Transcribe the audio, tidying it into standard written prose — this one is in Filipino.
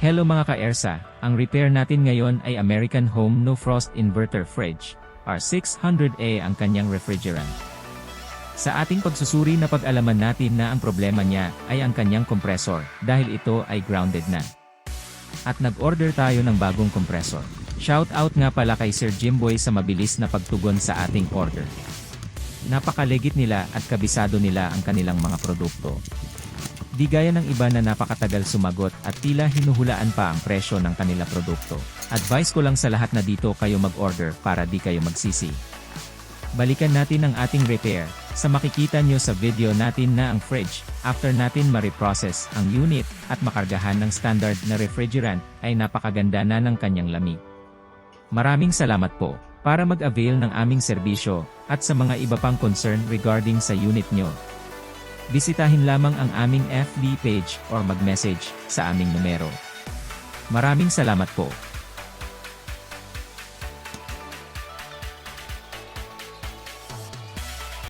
Hello mga ka-ERSA, ang repair natin ngayon ay American Home No Frost Inverter Fridge, R600A ang kanyang refrigerant. Sa ating pagsusuri na pag-alaman natin na ang problema niya ay ang kanyang kompresor dahil ito ay grounded na. At nag-order tayo ng bagong kompresor. Shout out nga pala kay Sir Jimboy sa mabilis na pagtugon sa ating order. Napakalegit nila at kabisado nila ang kanilang mga produkto. Di gaya ng iba na napakatagal sumagot at tila hinuhulaan pa ang presyo ng kanila produkto. Advice ko lang sa lahat na dito kayo mag-order para di kayo magsisi. Balikan natin ang ating repair. Sa makikita nyo sa video natin na ang fridge, after natin ma-reprocess ang unit at makargahan ng standard na refrigerant, ay napakaganda na ng kanyang lamig. Maraming salamat po. Para mag-avail ng aming serbisyo, at sa mga iba pang concern regarding sa unit nyo, bisitahin lamang ang aming FB page or mag-message sa aming numero. Maraming salamat po.